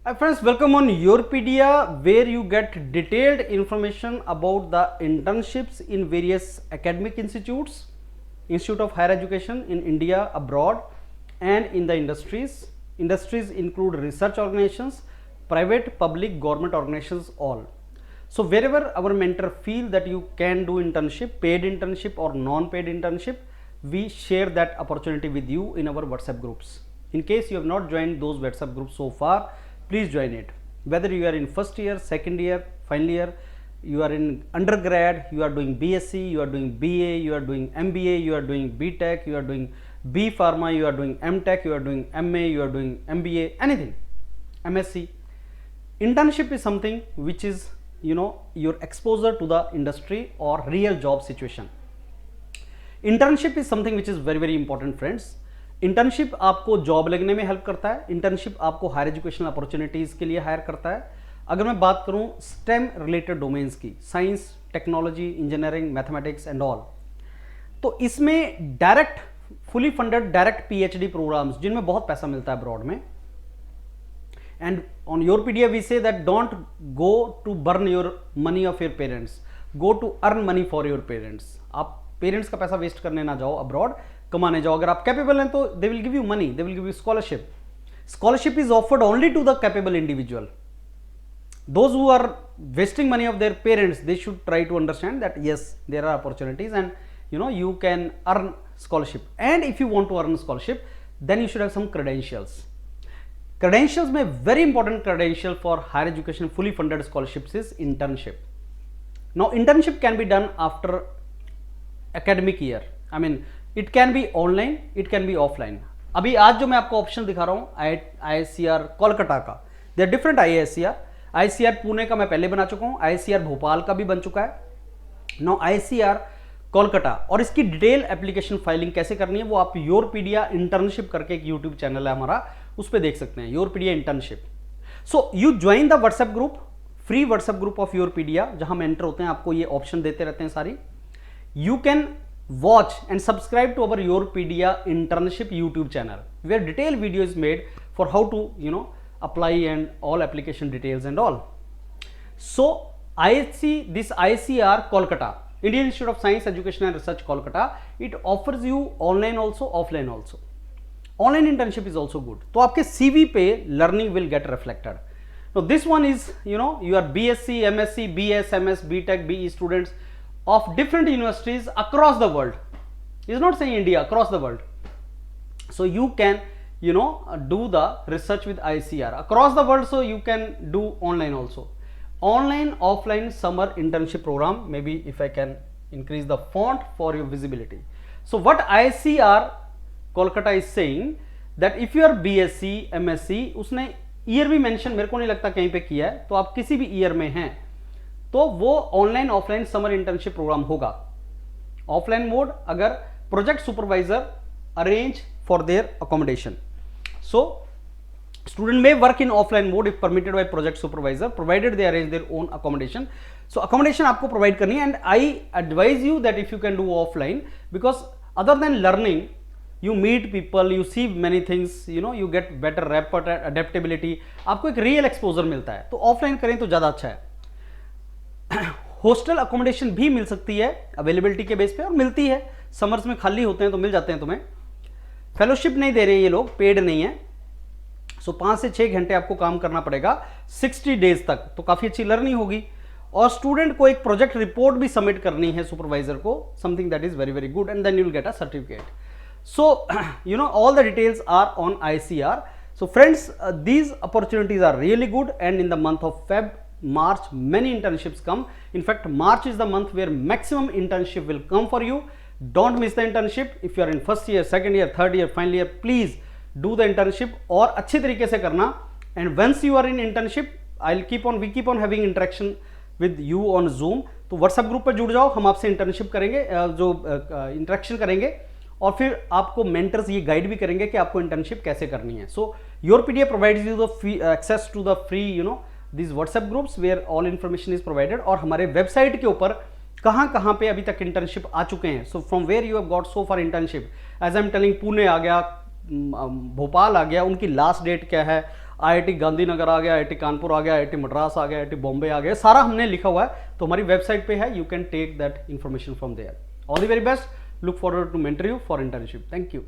Hi friends, welcome on Yourpedia, where you get detailed information about the internships in various academic institutes, Institute of Higher Education in India, abroad, and in the industries. Industries include research organizations, private, public, government organizations, all. So wherever our mentor feel that you can do internship, paid internship or non-paid internship, we share that opportunity with you in our WhatsApp groups. In case you have not joined those WhatsApp groups so far, please join it. Whether you are in first year, second year, final year, you are in undergrad, you are doing BSc, you are doing BA, you are doing MBA, you are doing BTech, you are doing B Pharma, you are doing MTech, you are doing MA, you are doing MBA, anything, MSc. Internship is something which is your exposure to the industry or real job situation. Internship is something which is very important friends. Internship आपको job लगने में help करता है. Internship आपको higher educational opportunities के लिए higher करता है. अगर मैं बात करूं स्टेम रिलेटेड डोमेन्स की, science, technology, engineering, mathematics and all, तो इसमें direct fully funded direct PhD programs जिनमें बहुत पैसा मिलता है अब्रॉड में. And on Yourpedia we say that don't go to burn your money of your parents, go to earn money for your parents. आप parents का पैसा वेस्ट करने ना जाओ, अब्रॉड कमाने जाओ. अगर आप कैपेबल हैं तो they will give you money, they will give you scholarship. Scholarship is offered only to the capable individual. Those who are wasting money of their parents, they should try to understand that yes there are opportunities and you can earn scholarship. And if you want to earn scholarship, then you should have some credentials. Credentials में very important credential for higher education fully funded scholarships is internship. Now internship can be done after academic year. I mean it can be online, it can be offline. अभी आज जो मैं आपको option दिखा रहा हूँ IISER Kolkata का, they are different. IISER Pune का मैं पहले बना चुका हूँ, IISER भोपाल का भी बन चुका है. नो IISER कोलकाता, और इसकी डिटेल एप्लीकेशन फाइलिंग कैसे करनी है वो आप योरपीडिया इंटर्नशिप करके एक यूट्यूब चैनल है हमारा, उस पर देख सकते हैं, Yourpedia internship. So you join the WhatsApp group, free WhatsApp group of Yourpedia, जहां मेंटर होते हैं, आपको ये ऑप्शन देते रहते हैं सारी. You can watch and subscribe to our Yourpedia internship YouTube channel where detailed video is made for how to apply and all application details and all. So this IISER Kolkata, Indian Institute of Science Education and Research Kolkata, it offers you online also, offline also. Online internship is also good. तो आपके CV पे learning will get reflected. Now this one is you are BSc, MSc, BS, MS, BTech, BE students of different universities across the world. Is not saying India, across the world. So you can do the research with IISER across the world. So you can do online also, online offline summer internship program. Maybe if I can increase the font for your visibility. So what IISER Kolkata is saying that if you are BSc, MSc, उसने year भी mention मेरे को नहीं लगता कहीं पे किया है, तो आप किसी भी ईयर में हैं तो वो online offline summer internship program होगा. ऑफलाइन मोड अगर project supervisor arrange for their accommodation. So student may work in offline mode if permitted by project supervisor provided they arrange their own accommodation. So accommodation आपको provide करनी है. And I advise you that if you can do offline, because other than learning you meet people, you see many things, you get better rapport, adaptability, आपको एक real exposure मिलता है. तो offline करें तो ज्यादा अच्छा है. हॉस्टल अकोमोडेशन भी मिल सकती है अवेलेबिलिटी के बेस पे, और मिलती है, समर्स में खाली होते हैं तो मिल जाते हैं तुम्हें. फेलोशिप नहीं दे रहे हैं ये लोग, पेड नहीं है. सो 5 से 6 घंटे आपको काम करना पड़ेगा 60 डेज तक, तो काफी अच्छी लर्निंग होगी. और स्टूडेंट को एक प्रोजेक्ट रिपोर्ट भी सबमिट करनी है सुपरवाइजर को, something that is very good, and then you will get a certificate. So all the details are on IISER. So friends, these opportunities are really good, and in the month of March many internships come. In fact, March is the month where maximum internship will come for you. Don't miss the internship. If you are in first year, second year, third year, final year, please do the internship और अच्छे तरीके से करना. And once you are in internship, we keep on having interaction with you on Zoom. तो WhatsApp group पर जुड़ जाओ, हम आपसे इंटर्नशिप करेंगे, जो इंटरेक्शन करेंगे, और फिर आपको मेंटर्स ये गाइड भी करेंगे कि आपको इंटर्नशिप कैसे करनी है. So Yourpedia provides you the access to the free this WhatsApp groups where all information is provided. और हमारे वेबसाइट के ऊपर कहाँ पे अभी तक इंटर्नशिप आ चुके हैं. So from where you have got so for internship, as I am telling, Pune आ गया, भोपाल आ गया, उनकी लास्ट डेट क्या है, IIT गांधीनगर आ गया, IIT कानपुर आ गया, IIT मद्रास आ गया, IIT बॉम्बे आ गया, सारा हमने लिखा हुआ है, तो हमारी वेबसाइट पे है, you can take that information from there. All the very best, look forward to mentor you for internship. Thank you.